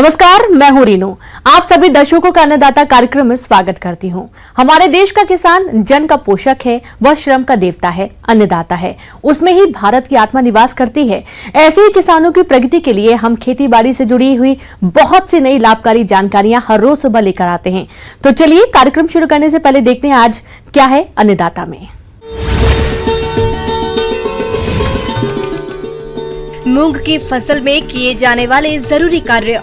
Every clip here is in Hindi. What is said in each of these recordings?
नमस्कार, मैं हूं रीनू। आप सभी दर्शकों का अन्नदाता कार्यक्रम में स्वागत करती हूं। हमारे देश का किसान जन का पोषक है, वह श्रम का देवता है, अन्नदाता है। उसमें ही भारत की आत्मा निवास करती है। ऐसे ही किसानों की प्रगति के लिए हम खेती बाड़ी से जुड़ी हुई बहुत सी नई लाभकारी जानकारियां हर रोज सुबह लेकर आते हैं। तो चलिए कार्यक्रम शुरू करने से पहले देखते हैं आज क्या है अन्नदाता में। मूंग की फसल में किए जाने वाले जरूरी कार्य।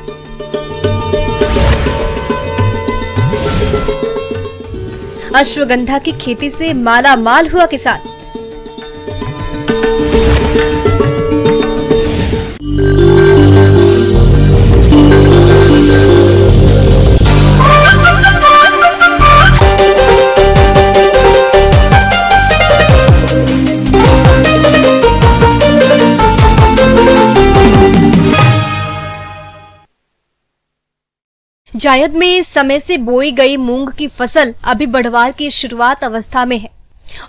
अश्वगंधा की खेती से माला माल हुआ किसान। जायद में समय से बोई गई मूंग की फसल अभी बढ़वार की शुरुआत अवस्था में है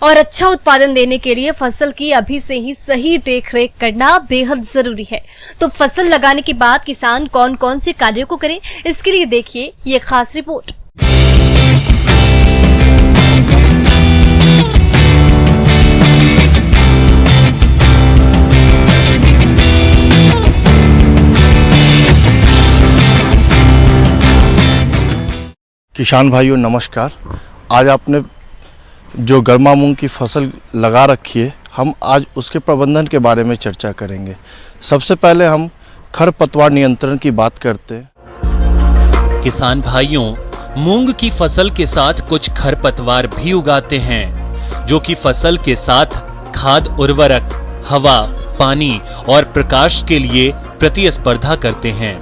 और अच्छा उत्पादन देने के लिए फसल की अभी से ही सही देखरेख करना बेहद जरूरी है। तो फसल लगाने के बाद किसान कौन कौन से कार्यों को करे, इसके लिए देखिए ये खास रिपोर्ट। किसान भाइयों नमस्कार। आज आपने जो गर्मा मूंग की फसल लगा रखी है, हम आज उसके प्रबंधन के बारे में चर्चा करेंगे। सबसे पहले हम खरपतवार नियंत्रण की बात करते हैं। किसान भाइयों, मूंग की फसल के साथ कुछ खरपतवार भी उगाते हैं, जो कि फसल के साथ खाद, उर्वरक, हवा, पानी और प्रकाश के लिए प्रतिस्पर्धा करते हैं,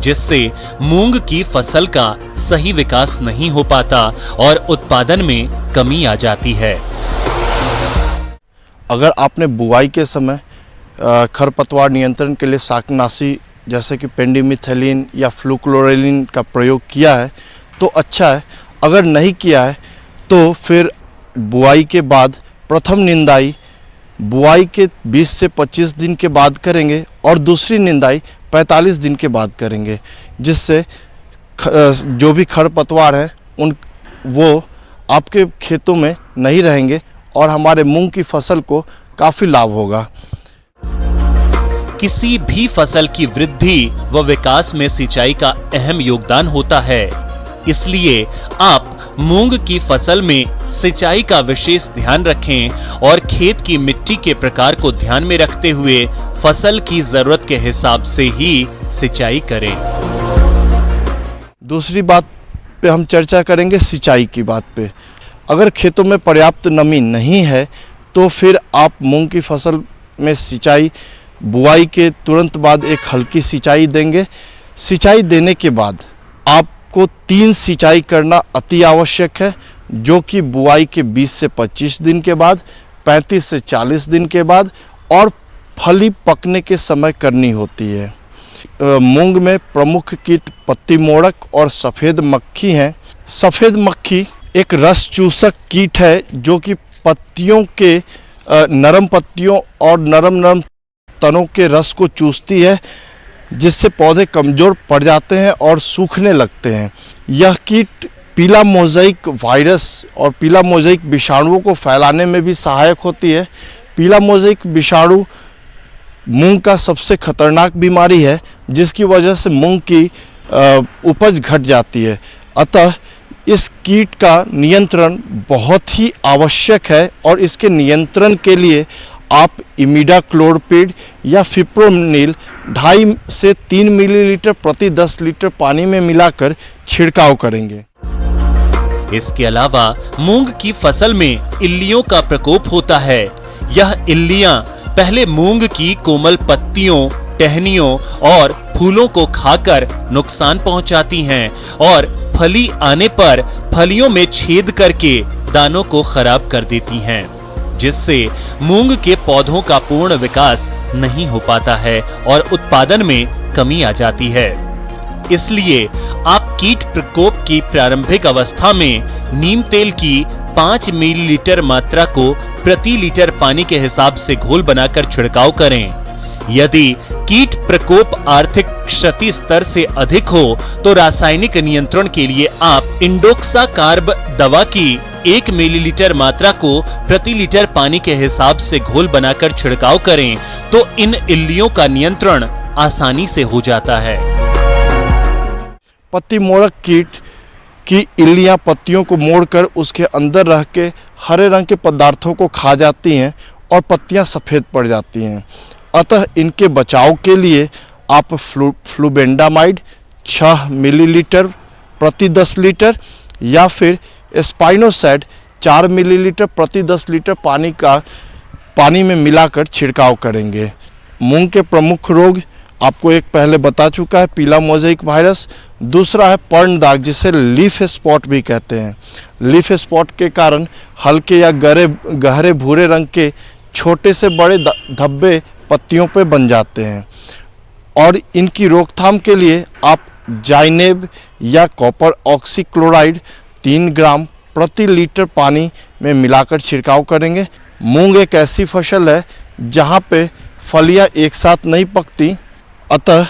जिससे मूंग की फसल का सही विकास नहीं हो पाता और उत्पादन में कमी आ जाती है। अगर आपने बुआई के समय खरपतवार नियंत्रण के लिए शाकनाशी जैसे कि पेंडिमिथाइलिन या फ्लुक्लोरालिन का प्रयोग किया है तो अच्छा है। अगर नहीं किया है तो फिर बुआई के बाद प्रथम निंदाई बुआई के 20 से 25 दिन के बाद करेंगे और दूसरी निंदाई 45 दिन के बाद करेंगे, जिससे जो भी खरपतवार हैं वो आपके खेतों में नहीं रहेंगे और हमारे मूंग की फसल को काफ़ी लाभ होगा। किसी भी फसल की वृद्धि व विकास में सिंचाई का अहम योगदान होता है, इसलिए आप मूंग की फसल में सिंचाई का विशेष ध्यान रखें और खेत की मिट्टी के प्रकार को ध्यान में रखते हुए फसल की जरूरत के हिसाब से ही सिंचाई करें। दूसरी बात पे हम चर्चा करेंगे सिंचाई की बात पे। अगर खेतों में पर्याप्त नमी नहीं है तो फिर आप मूंग की फसल में सिंचाई बुआई के तुरंत बाद एक हल्की सिंचाई देंगे। सिंचाई देने के बाद आपको 3 सिंचाई करना अति आवश्यक है, जो कि बुआई के 20 से 25 दिन के बाद, 35 से 40 दिन के बाद और फली पकने के समय करनी होती है। मूंग में प्रमुख कीट पत्ती मोड़क और सफ़ेद मक्खी हैं। सफ़ेद मक्खी एक रस चूसक कीट है जो कि पत्तियों के नरम पत्तियों और नरम तनों के रस को चूसती है, जिससे पौधे कमज़ोर पड़ जाते हैं और सूखने लगते हैं। यह कीट पीला मोज़ेक वायरस और पीला मोज़ेक विषाणुओं को फैलाने में भी सहायक होती है। पीला मोज़ेक विषाणु मूंग का सबसे खतरनाक बीमारी है, जिसकी वजह से मूंग की उपज घट जाती है। अतः इस कीट का नियंत्रण बहुत ही आवश्यक है और इसके नियंत्रण के लिए आप इमिडाक्लोप्रिड या फिप्रोनिल 2.5 से 3 मिलीलीटर प्रति 10 लीटर पानी में मिलाकर छिड़काव करेंगे। इसके अलावा मूंग की फसल में इल्लियों का प्रकोप होता है। यह इल्लियां पहले मूंग की कोमल पत्तियों, टहनियों और फूलों को खाकर नुकसान पहुंचाती हैं और फली आने पर फलियों में छेद करके दानों को खराब कर देती हैं, जिससे मूंग के पौधों का पूर्ण विकास नहीं हो पाता है और उत्पादन में कमी आ जाती है। इसलिए आप कीट प्रकोप की प्रारंभिक अवस्था में नीम तेल की 5 मिलीलीटर मात्रा को प्रति लीटर पानी के हिसाब से घोल बनाकर छिड़काव करें। यदि कीट प्रकोप आर्थिक क्षति स्तर से अधिक हो तो रासायनिक नियंत्रण के लिए आप इंडोक्साकार्ब दवा की 1 मिलीलीटर मात्रा को प्रति लीटर पानी के हिसाब से घोल बनाकर छिड़काव करें तो इन इल्लियों का नियंत्रण आसानी से हो जाता है। पत्ती मोड़क कीट की इल्लियां पत्तियों को मोड़कर उसके अंदर रह के हरे रंग के पदार्थों को खा जाती हैं और पत्तियां सफ़ेद पड़ जाती हैं। अतः इनके बचाव के लिए आप फ्लूबेंडामाइड 6 मिलीलीटर प्रति 10 लीटर या फिर स्पाइनोसैड 4 मिलीलीटर प्रति 10 लीटर पानी में मिलाकर छिड़काव करेंगे। मूंग के प्रमुख रोग आपको एक पहले बता चुका है, पीला मोज़ेइक वायरस। दूसरा है पर्ण दाग, जिसे लीफ स्पॉट भी कहते हैं। लीफ स्पॉट के कारण हल्के या गहरे भूरे रंग के छोटे से बड़े धब्बे पत्तियों पे बन जाते हैं और इनकी रोकथाम के लिए आप जाइनेब या कॉपर ऑक्सीक्लोराइड 3 ग्राम प्रति लीटर पानी में मिलाकर छिड़काव करेंगे। मूंग एक ऐसी फसल है जहाँ पे फलियाँ एक साथ नहीं पकती, अतः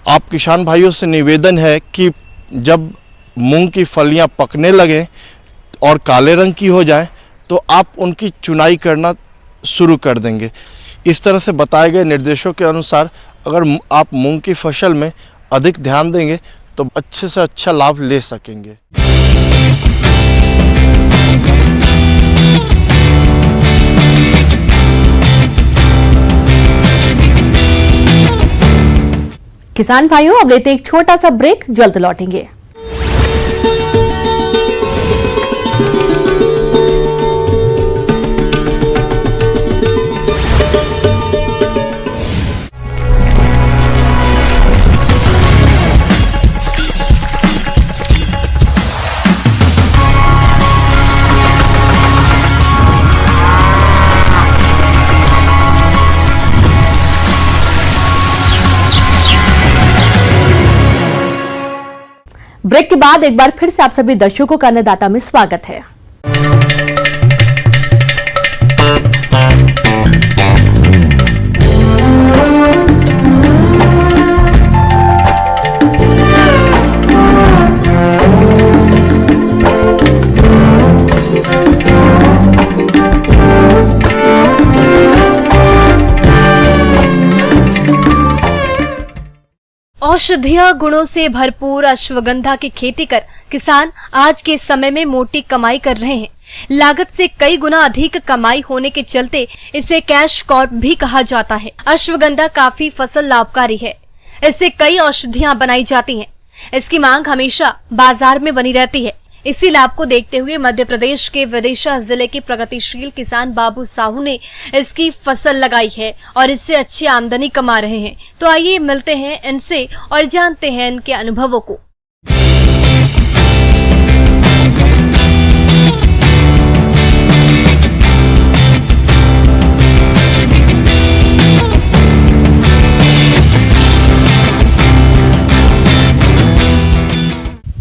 आप किसान भाइयों से निवेदन है कि जब मूंग की फलियां पकने लगें और काले रंग की हो जाएं तो आप उनकी चुनाई करना शुरू कर देंगे। इस तरह से बताए गए निर्देशों के अनुसार अगर आप मूंग की फसल में अधिक ध्यान देंगे तो अच्छे से अच्छा लाभ ले सकेंगे। किसान भाइयों, अब लेते हैं एक छोटा सा ब्रेक, जल्द लौटेंगे। ब्रेक के बाद एक बार फिर से आप सभी दर्शकों का अन्नदाता में स्वागत है। औषधीय गुणों से भरपूर अश्वगंधा की खेती कर किसान आज के समय में मोटी कमाई कर रहे हैं। लागत से कई गुना अधिक कमाई होने के चलते इसे कैश क्रॉप भी कहा जाता है। अश्वगंधा काफी फसल लाभकारी है। इससे कई औषधियां बनाई जाती हैं। इसकी मांग हमेशा बाजार में बनी रहती है। इसी लाभ को देखते हुए मध्य प्रदेश के विदिशा जिले के प्रगतिशील किसान बाबू साहू ने इसकी फसल लगाई है और इससे अच्छी आमदनी कमा रहे हैं। तो आइए मिलते हैं इनसे और जानते हैं इनके अनुभवों को।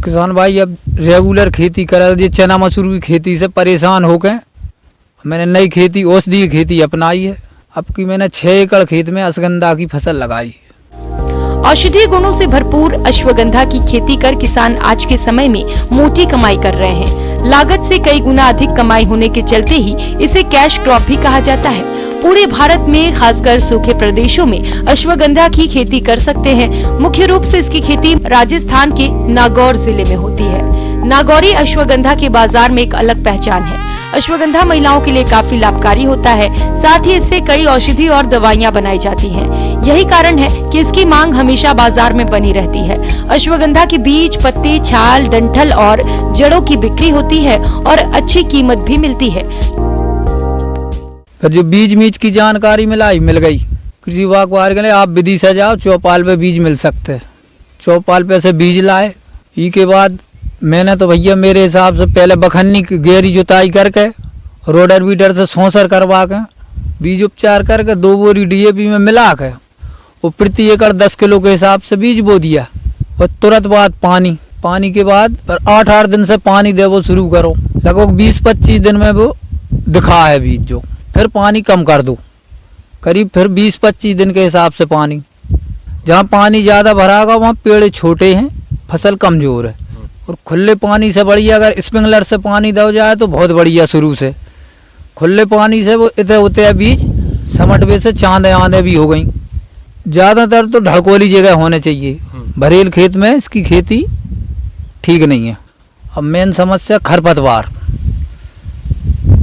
किसान भाई अब रेगुलर खेती करा, ये चना मसूर की खेती से परेशान हो गए। मैंने नई खेती औषधीय खेती अपनाई है। अब की मैंने 6 एकड़ खेत में अश्वगंधा की फसल लगाई। औषधीय गुणों से भरपूर अश्वगंधा की खेती कर किसान आज के समय में मोटी कमाई कर रहे हैं। लागत से कई गुना अधिक कमाई होने के चलते ही इसे कैश क्रॉप भी कहा जाता है। पूरे भारत में खासकर सूखे प्रदेशों में अश्वगंधा की खेती कर सकते हैं। मुख्य रूप से इसकी खेती राजस्थान के नागौर जिले में होती है। नागौरी अश्वगंधा के बाजार में एक अलग पहचान है। अश्वगंधा महिलाओं के लिए काफी लाभकारी होता है। साथ ही इससे कई औषधि और दवाइयां बनाई जाती हैं। यही कारण है कि इसकी मांग हमेशा बाजार में बनी रहती है। अश्वगंधा के बीज, पत्ते, छाल, डंठल और जड़ों की बिक्री होती है और अच्छी कीमत भी मिलती है। जो बीज की जानकारी मिल गई कृषि विभाग वाले के लिए, आप विदिशा जाओ, चौपाल पे बीज मिल सकते हैं। चौपाल पे से बीज लाए। ई के बाद मैंने तो भैया मेरे हिसाब से पहले बखन्नी की गहरी जुताई करके रोडर बीडर से सोसर करवा के बीज उपचार करके 2 बोरी DAP में मिला के वो प्रति एकड़ 10 किलो के हिसाब से बीज बो दिया। और तुरंत बाद पानी के बाद 8-8 दिन से पानी दे वो शुरू करो। लगभग 20-25 दिन में वो दिखा है बीज जो। फिर पानी कम कर दो। करीब फिर 20-25 दिन के हिसाब से पानी। जहाँ पानी ज़्यादा भरागा वहाँ पेड़ छोटे हैं, फसल कमज़ोर है। और खुले पानी से बढ़िया अगर स्प्रिंकलर से पानी दो जाए तो बहुत बढ़िया। शुरू से खुले पानी से वो इतने होते हैं बीज समटवे से चांदे आंदे भी हो गई। ज़्यादातर तो ढड़कोली जगह होने चाहिए, भरेल खेत में इसकी खेती ठीक नहीं है। अब मेन समस्या खरपतवार,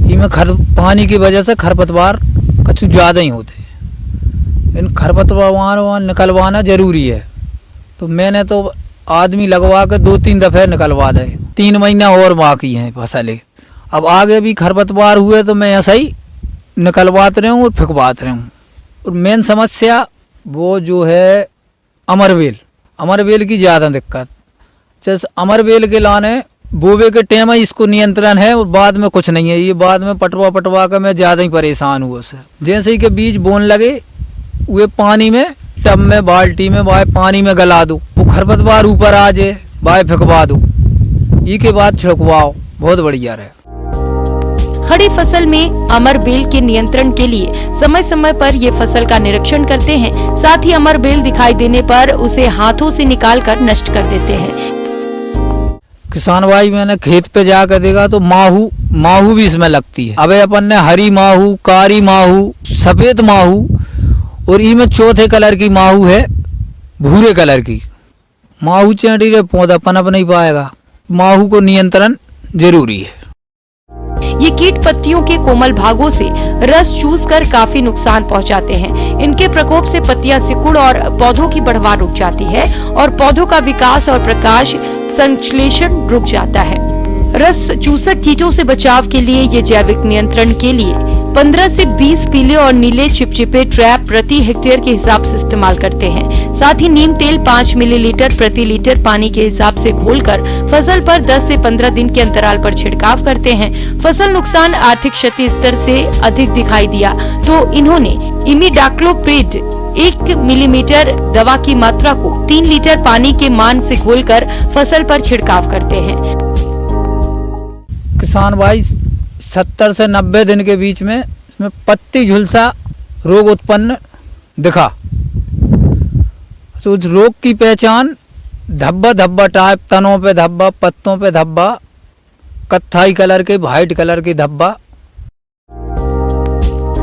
इनमें पानी की वजह से खरपतवार कछु ज़्यादा ही होते हैं। इन खरपतवार निकलवाना ज़रूरी है। तो मैंने तो आदमी लगवा के 2-3 दफ़े निकलवा दे। 3 महीना और बाकी हैं फसलें। अब आगे भी खरपतवार हुए तो मैं ऐसा ही निकलवाते रहूँ और फेंकवाते रहूँ। और मेन समस्या वो जो है अमरवेल की ज़्यादा दिक्कत। जैसे अमरवेल के लाने बोवे के टाइम ही इसको नियंत्रण है और बाद में कुछ नहीं है। ये बाद में पटवा कर मैं ज़्यादा ही परेशान हुआ उससे। जैसे ही के बीज बोन लगे वे पानी में टब में बाल्टी में बाय पानी में गला दो, वो खरपतवार ऊपर आ जाए बाय फेंकवा दो, ई के बाद छिड़कवाओ, बहुत बढ़िया रहे। खड़ी फसल में अमरबेल के नियंत्रण के लिए समय समय पर ये फसल का निरीक्षण करते हैं। साथ ही अमरबेल दिखाई देने पर उसे हाथों से निकालकर नष्ट कर देते हैं। किसान भाई मैंने खेत पे जाकर देखा तो माहू भी इसमें लगती है। अब अपन ने हरी माहू, कारी माहू, सफेद माहू और इनमें चौथे कलर की माहू है, भूरे कलर की माहू। चेंटी रे पौधा पनप नहीं पाएगा। माहू को नियंत्रण जरूरी है। ये कीट पत्तियों के कोमल भागों से रस चूसकर काफी नुकसान पहुंचाते हैं। इनके प्रकोप से पत्तियां सिकुड़ और पौधों की बढ़वार रुक जाती है और पौधों का विकास और प्रकाश संश्लेषण रुक जाता है। रस चूसक कीटों से बचाव के लिए ये जैविक नियंत्रण के लिए 15 से 20 पीले और नीले चिपचिपे ट्रैप प्रति हेक्टेयर के हिसाब से इस्तेमाल करते हैं। साथ ही नीम तेल 5 मिलीलीटर प्रति लीटर पानी के हिसाब से घोलकर फसल पर 10 से 15 दिन के अंतराल पर छिड़काव करते हैं। फसल नुकसान आर्थिक क्षति स्तर से अधिक दिखाई दिया तो इन्होंने इमिडाक्लोप्रिड 1 मिलीमीटर दवा की मात्रा को 3 लीटर पानी के मान से घोलकर फसल पर छिड़काव करते हैं। किसान भाई 70 से 90 दिन के बीच में इसमें पत्ती झुलसा रोग उत्पन्न दिखा। तो उस रोग की पहचान धब्बा टाइप, तनों पे धब्बा, पत्तों पे धब्बा, कत्थाई कलर के, वाइट कलर के धब्बा।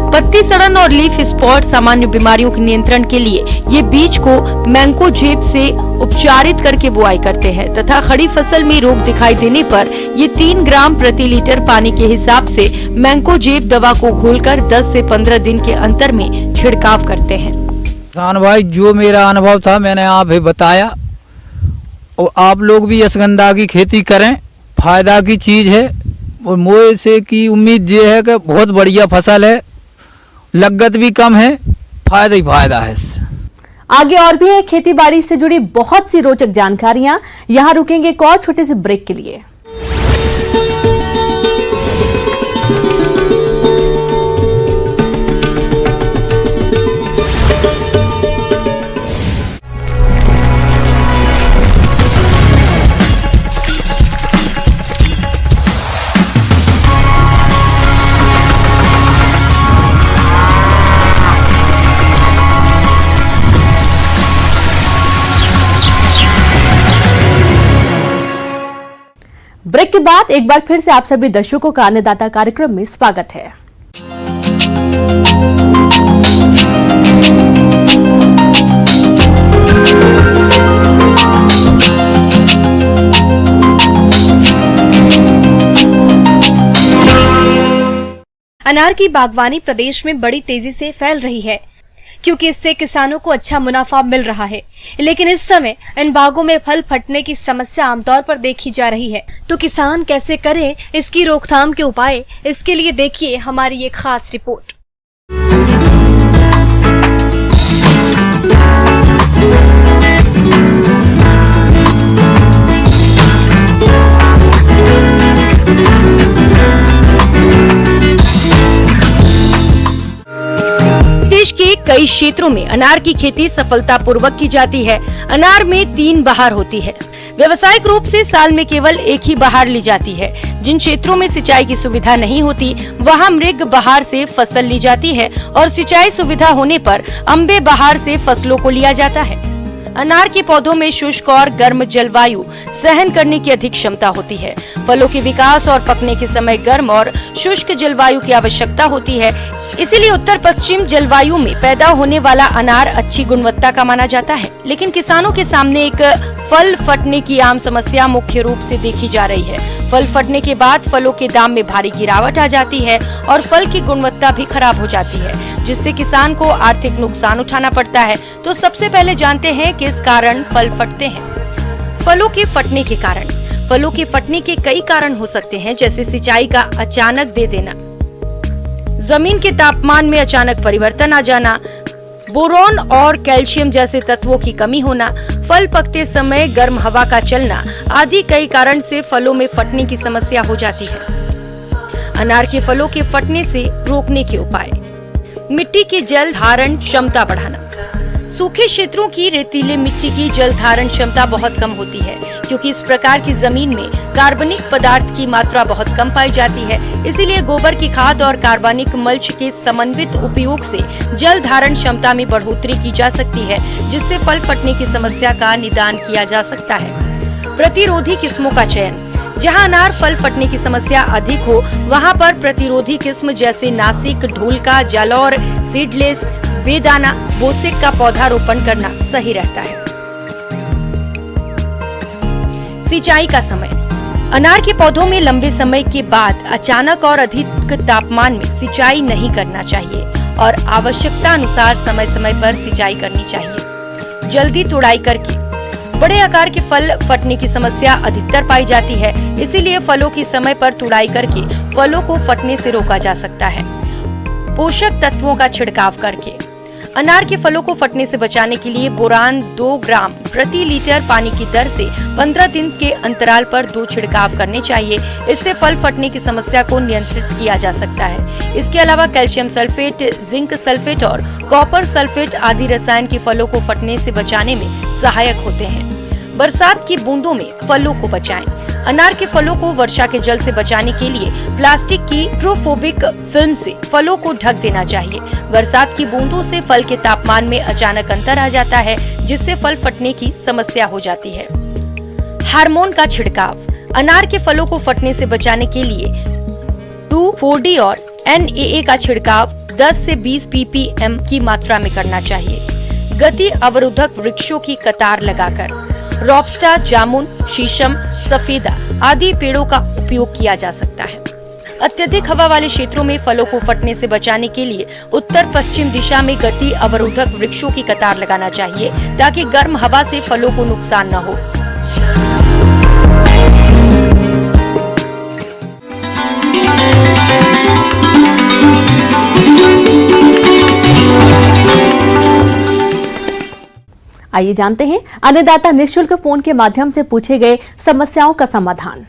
पत्ती सड़न और लीफ स्पॉट सामान्य बीमारियों के नियंत्रण के लिए ये बीज को मैंकोजेब से उपचारित करके बुआई करते हैं तथा खड़ी फसल में रोग दिखाई देने पर ये 3 ग्राम प्रति लीटर पानी के हिसाब से मैंकोजेब दवा को घोलकर 10 से 15 दिन के अंतर में छिड़काव करते हैं। किसान भाई जो मेरा अनुभव था मैंने आप भी बताया और आप लोग भी यशगंधा की खेती करें, फायदा की चीज है। और मोए से की उम्मीद ये है कि बहुत बढ़िया फसल है, लागत भी कम है, फायदा ही फायदा है। आगे और भी है खेती बाड़ी से जुड़ी बहुत सी रोचक जानकारियां। यहां रुकेंगे एक और छोटे से ब्रेक के लिए। ब्रेक के बाद एक बार फिर से आप सभी दर्शकों का अन्नदाता कार्यक्रम में स्वागत है। अनार की बागवानी प्रदेश में बड़ी तेजी से फैल रही है क्योंकि इससे किसानों को अच्छा मुनाफा मिल रहा है। लेकिन इस समय इन बागों में फल फटने की समस्या आमतौर पर देखी जा रही है। तो किसान कैसे करें इसकी रोकथाम के उपाय, इसके लिए देखिए हमारी ये खास रिपोर्ट। देश के कई क्षेत्रों में अनार की खेती सफलतापूर्वक की जाती है। अनार में 3 बहार होती है। व्यावसायिक रूप से साल में केवल एक ही बहार ली जाती है। जिन क्षेत्रों में सिंचाई की सुविधा नहीं होती वहां मृग बहार से फसल ली जाती है और सिंचाई सुविधा होने पर अम्बे बहार से फसलों को लिया जाता है। अनार के पौधों में शुष्क और गर्म जलवायु सहन करने की अधिक क्षमता होती है। फलों के विकास और पकने के समय गर्म और शुष्क जलवायु की आवश्यकता होती है। इसीलिए उत्तर पश्चिम जलवायु में पैदा होने वाला अनार अच्छी गुणवत्ता का माना जाता है। लेकिन किसानों के सामने एक फल फटने की आम समस्या मुख्य रूप से देखी जा रही है। फल फटने के बाद फलों के दाम में भारी गिरावट आ जाती है और फल की गुणवत्ता भी खराब हो जाती है, जिससे किसान को आर्थिक नुकसान उठाना पड़ता है। तो सबसे पहले जानते हैं किस कारण फल फटते हैं। फलों के फटने के कारण। फलों के फटने के कई कारण हो सकते हैं, जैसे सिंचाई का अचानक दे देना, जमीन के तापमान में अचानक परिवर्तन आ जाना, बोरॉन और कैल्शियम जैसे तत्वों की कमी होना, फल पकते समय गर्म हवा का चलना आदि कई कारण से फलों में फटने की समस्या हो जाती है। अनार के फलों के फटने से रोकने के उपाय। मिट्टी की जल धारण क्षमता बढ़ाना। सूखे क्षेत्रों की रेतीले मिट्टी की जल धारण क्षमता बहुत कम होती है, क्योंकि इस प्रकार की जमीन में कार्बनिक पदार्थ की मात्रा बहुत कम पाई जाती है। इसीलिए गोबर की खाद और कार्बनिक मल्च के समन्वित उपयोग से जल धारण क्षमता में बढ़ोतरी की जा सकती है, जिससे फल फटने की समस्या का निदान किया जा सकता है। प्रतिरोधी किस्मों का चयन। जहां अनार फल फटने की समस्या अधिक हो, वहां पर प्रतिरोधी किस्म जैसे नासिक, ढोलका, जालौर, सीडलेस, बेदाना, बोसिक का पौधा रोपण करना सही रहता है। सिंचाई का समय। अनार के पौधों में लंबे समय के बाद अचानक और अधिक तापमान में सिंचाई नहीं करना चाहिए और आवश्यकता अनुसार समय समय पर सिंचाई करनी चाहिए। जल्दी तुड़ाई करके। बड़े आकार के फल फटने की समस्या अधिकतर पाई जाती है, इसीलिए फलों की समय पर तुड़ाई करके फलों को फटने से रोका जा सकता है। पोषक तत्वों का छिड़काव करके। अनार के फलों को फटने से बचाने के लिए बोरान 2 ग्राम प्रति लीटर पानी की दर से 15 दिन के अंतराल पर 2 छिड़काव करने चाहिए। इससे फल फटने की समस्या को नियंत्रित किया जा सकता है। इसके अलावा कैल्शियम सल्फेट, जिंक सल्फेट और कॉपर सल्फेट आदि रसायन की फलों को फटने से बचाने में सहायक होते हैं। बरसात की बूंदों में फलों को बचाएं। अनार के फलों को वर्षा के जल से बचाने के लिए प्लास्टिक की हाइड्रोफोबिक फिल्म से फलों को ढक देना चाहिए। बरसात की बूंदों से फल के तापमान में अचानक अंतर आ जाता है, जिससे फल फटने की समस्या हो जाती है। हार्मोन का छिड़काव। अनार के फलों को फटने से बचाने के लिए 2,4-D और NAA का छिड़काव 10 से 20 ppm की मात्रा में करना चाहिए। गति अवरोधक वृक्षों की कतार लगाकर। रॉबस्टा, जामुन, शीशम, सफेदा आदि पेड़ों का उपयोग किया जा सकता है। अत्यधिक हवा वाले क्षेत्रों में फलों को फटने से बचाने के लिए उत्तर पश्चिम दिशा में गति अवरोधक वृक्षों की कतार लगाना चाहिए, ताकि गर्म हवा से फलों को नुकसान न हो। आइए जानते हैं अन्नदाता निःशुल्क फोन के माध्यम से पूछे गए समस्याओं का समाधान।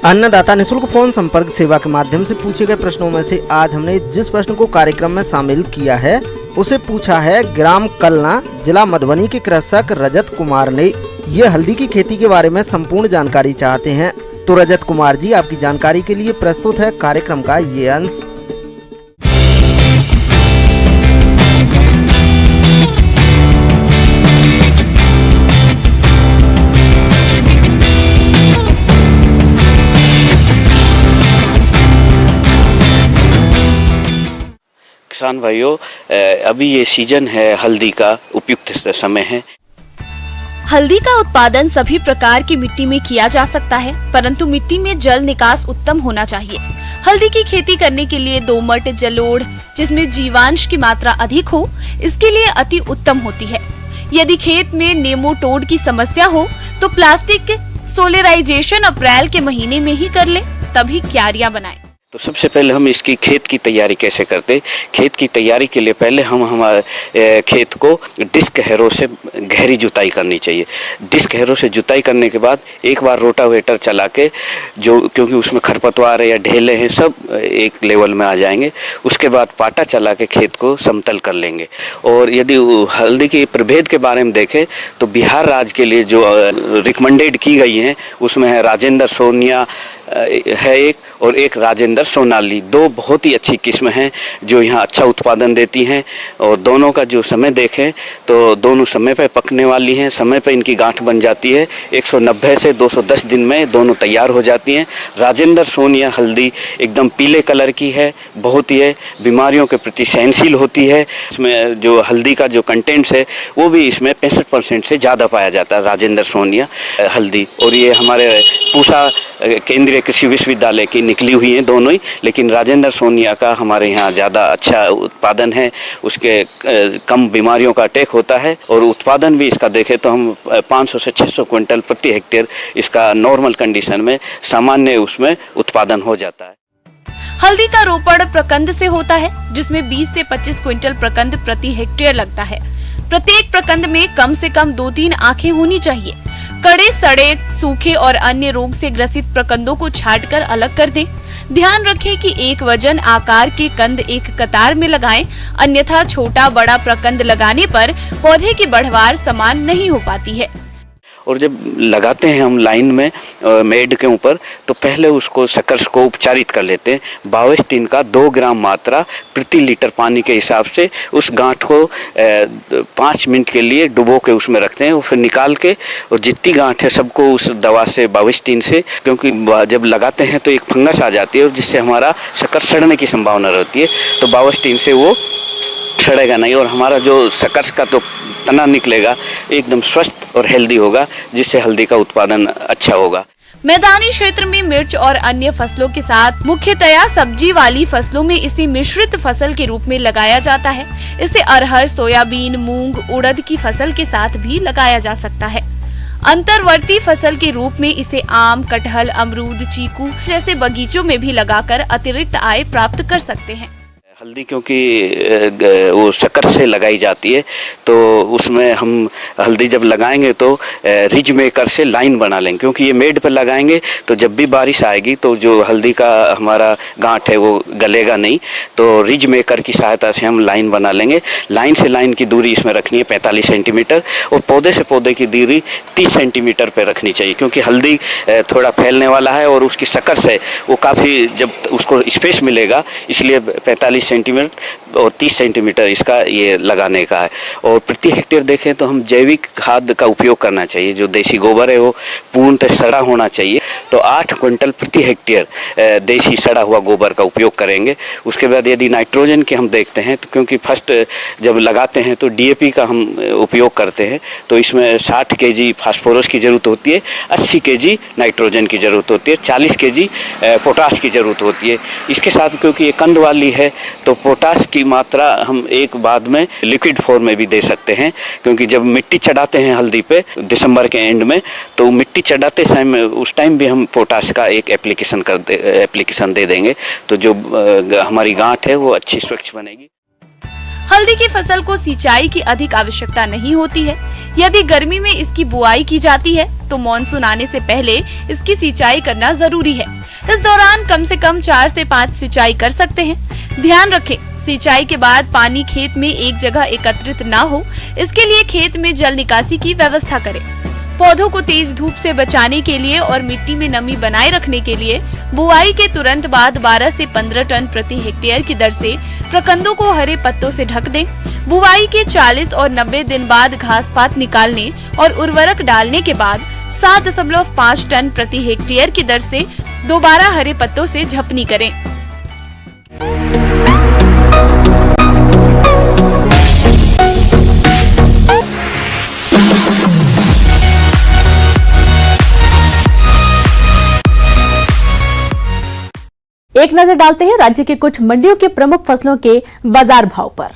अन्नदाता निःशुल्क फोन संपर्क सेवा के माध्यम से पूछे गए प्रश्नों में से आज हमने जिस प्रश्न को कार्यक्रम में शामिल किया है उसे पूछा है ग्राम कलना, जिला मधुबनी के कृषक रजत कुमार ने। ये हल्दी की खेती के बारे में संपूर्ण जानकारी चाहते हैं। तो रजत कुमार जी, आपकी जानकारी के लिए प्रस्तुत है कार्यक्रम का ये अंश। किसान भाइयों, अभी ये सीजन है हल्दी का, उपयुक्त समय है। हल्दी का उत्पादन सभी प्रकार की मिट्टी में किया जा सकता है, परंतु मिट्टी में जल निकास उत्तम होना चाहिए। हल्दी की खेती करने के लिए दोमट, जलोढ़ जिसमें जीवांश की मात्रा अधिक हो, इसके लिए अति उत्तम होती है। यदि खेत में नेमाटोड की समस्या हो तो प्लास्टिक सोलराइजेशन अप्रैल के महीने में ही कर ले, तभी क्यारियां बनाएं। तो सबसे पहले हम इसकी खेत की तैयारी कैसे करते। खेत की तैयारी के लिए पहले हम हमारे खेत को डिस्क हैरो से गहरी जुताई करनी चाहिए। डिस्क हैरो से जुताई करने के बाद एक बार रोटावेटर चला के, जो क्योंकि उसमें खरपतवार है या ढेले हैं सब एक लेवल में आ जाएंगे, उसके बाद पाटा चला के खेत को समतल कर लेंगे। और यदि हल्दी के प्रभेद के बारे में देखें तो बिहार राज्य के लिए जो रिकमेंडेड की गई हैं उसमें है राजेंद्र सोनिया है एक, और एक राजेंद्र सोनाली, दो बहुत ही अच्छी किस्म हैं जो यहाँ अच्छा उत्पादन देती हैं। और दोनों का जो समय देखें तो दोनों समय पे पकने वाली हैं, समय पे इनकी गांठ बन जाती है। 190 से 210 दिन में दोनों तैयार हो जाती हैं। राजेंद्र सोनिया हल्दी एकदम पीले कलर की है, बहुत ही है, बीमारियों के प्रति सहनशील होती है। इसमें जो हल्दी का जो कंटेंट्स है वो भी इसमें 65% से ज़्यादा पाया जाता है राजेंद्र सोनिया हल्दी। और ये हमारे पूसा केंद्रीय कृषि विश्वविद्यालय की निकली हुई हैं दोनों ही, लेकिन राजेंद्र सोनिया का हमारे यहाँ ज़्यादा अच्छा उत्पादन है, उसके कम बीमारियों का अटैक होता है। और उत्पादन भी इसका देखें तो हम 500 से 600 क्विंटल प्रति हेक्टेयर इसका नॉर्मल कंडीशन में सामान्य उसमें उत्पादन हो जाता है। हल्दी का रोपण प्रकंद से होता है, जिसमें 20 से 25 क्विंटल प्रकंद प्रति हेक्टेयर लगता है। प्रत्येक प्रकंद में कम से कम 2-3 आंखें होनी चाहिए। कड़े, सड़े, सूखे और अन्य रोग से ग्रसित प्रकंदों को छांटकर अलग कर दें। ध्यान रखें कि एक वजन आकार के कंद एक कतार में लगाएं, अन्यथा छोटा बड़ा प्रकंद लगाने पर पौधे की बढ़वार समान नहीं हो पाती है। और जब लगाते हैं हम लाइन में मेड के ऊपर तो पहले उसको शकर्स को उपचारित कर लेते हैं। बावेस्टिन का 2 ग्राम मात्रा प्रति लीटर पानी के हिसाब से उस गांठ को 5 मिनट के लिए डुबो के उसमें रखते हैं और फिर निकाल के, और जितनी गांठ है सबको उस दवा से बावेस्टिन से, क्योंकि जब लगाते हैं तो एक फंगस आ जाती है और जिससे हमारा शक्कर सड़ने की संभावना रहती है, तो बावेस्टिन से वो सड़ेगा नहीं और हमारा जो शकर्स का तो तना निकलेगा एकदम स्वस्थ और हेल्दी होगा, जिससे हल्दी का उत्पादन अच्छा होगा। मैदानी क्षेत्र में मिर्च और अन्य फसलों के साथ मुख्यतया सब्जी वाली फसलों में इसे मिश्रित फसल के रूप में लगाया जाता है। इसे अरहर, सोयाबीन, मूंग, उड़द की फसल के साथ भी लगाया जा सकता है। अंतर्वर्ती फसल के रूप में इसे आम, कटहल, अमरूद, चीकू जैसे बगीचों में भी लगाकर अतिरिक्त आय प्राप्त कर सकते हैं। हल्दी क्योंकि वो शक्कर से लगाई जाती है तो उसमें हम हल्दी जब लगाएंगे तो रिज मेकर से लाइन बना लेंगे, क्योंकि ये मेड पर लगाएंगे तो जब भी बारिश आएगी तो जो हल्दी का हमारा गांठ है वो गलेगा नहीं, तो रिज मेकर की सहायता से हम लाइन बना लेंगे। लाइन से लाइन की दूरी इसमें रखनी है 45 सेंटीमीटर और पौधे से पौधे की दूरी 30 सेंटीमीटर पर रखनी चाहिए, क्योंकि हल्दी थोड़ा फैलने वाला है और उसकी शक्कर से वो काफ़ी जब उसको स्पेस मिलेगा, इसलिए 45 सेंटीमीटर और 30 सेंटीमीटर इसका ये लगाने का है। और प्रति हेक्टेयर देखें तो हम जैविक खाद का उपयोग करना चाहिए। जो देसी गोबर है वो पूर्णतः सड़ा होना चाहिए, तो 8 क्विंटल प्रति हेक्टेयर देसी सड़ा हुआ गोबर का उपयोग करेंगे। उसके बाद यदि नाइट्रोजन के हम देखते हैं तो क्योंकि फर्स्ट जब लगाते हैं तो डीएपी का हम उपयोग करते हैं, तो इसमें 60 केजी फास्फोरस की जरूरत होती है, 80 केजी नाइट्रोजन की जरूरत होती है, 40 केजी पोटाश की जरूरत होती है। इसके साथ क्योंकि ये कंद वाली है तो पोटाश की मात्रा हम एक बाद में लिक्विड फॉर्म में भी दे सकते हैं, क्योंकि जब मिट्टी चढ़ाते हैं हल्दी पे दिसंबर के एंड में, तो मिट्टी चढ़ाते समय उस टाइम भी हम पोटाश का एक एप्लीकेशन दे देंगे, तो जो हमारी गांठ है वो अच्छी स्वच्छ बनेगी। हल्दी की फसल को सिंचाई की अधिक आवश्यकता नहीं होती है। यदि गर्मी में इसकी बुआई की जाती है तो मॉनसून आने से पहले इसकी सिंचाई करना जरूरी है। इस दौरान कम से कम 4 से 5 सिंचाई कर सकते हैं। ध्यान रखें, सिंचाई के बाद पानी खेत में एक जगह एकत्रित ना हो, इसके लिए खेत में जल निकासी की व्यवस्था करें। पौधों को तेज धूप से बचाने के लिए और मिट्टी में नमी बनाए रखने के लिए बुआई के तुरंत बाद 12 से 15 टन प्रति हेक्टेयर की दर से प्रकंदों को हरे पत्तों से ढक दें। बुआई के 40 और 90 दिन बाद घास पात निकालने और उर्वरक डालने के बाद 7.5 टन प्रति हेक्टेयर की दर से दोबारा हरे पत्तों से झपनी करें। एक नजर डालते हैं राज्य के कुछ मंडियों के प्रमुख फसलों के बाजार भाव पर।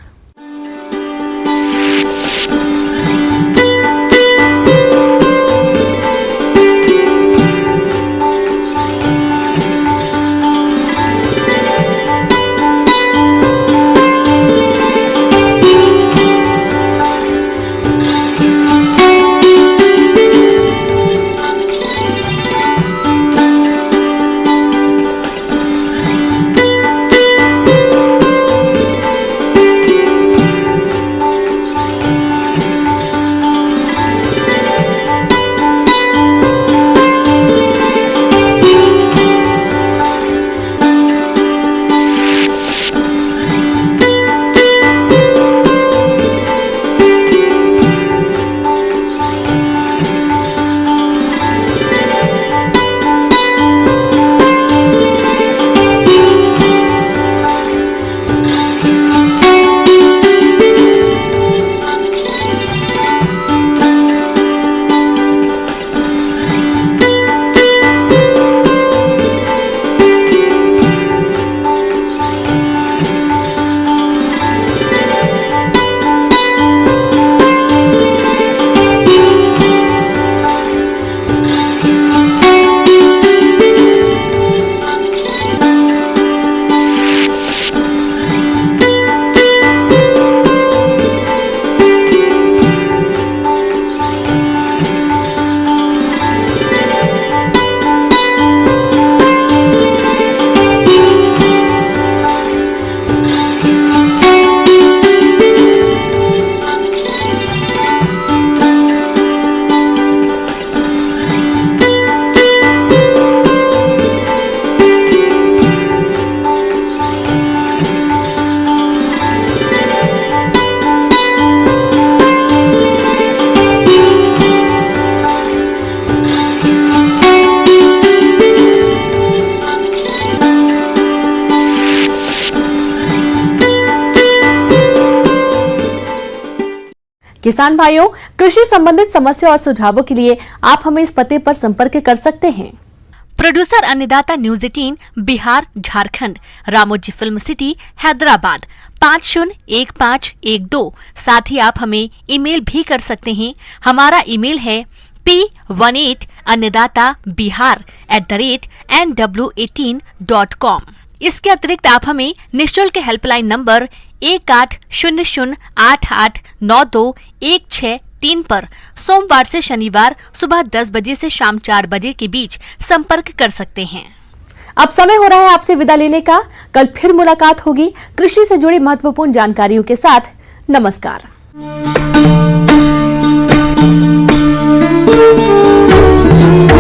किसान भाइयों, कृषि संबंधित समस्या और सुझावों के लिए आप हमें इस पते पर संपर्क कर सकते हैं। प्रोड्यूसर अन्नदाता news 18 Bihar Jharkhand, Ramoji film city Hyderabad 501512। साथ ही आप हमें ईमेल भी कर सकते हैं। हमारा ईमेल है p18annadatabihar@nw18.com। इसके अतिरिक्त आप हमें निःशुल्क हेल्पलाइन नंबर 1800889216 पर सोमवार से शनिवार सुबह 10 बजे से शाम 4 बजे के बीच संपर्क कर सकते हैं। अब समय हो रहा है आपसे विदा लेने का। कल फिर मुलाकात होगी कृषि से जुड़ी महत्वपूर्ण जानकारियों के साथ। नमस्कार।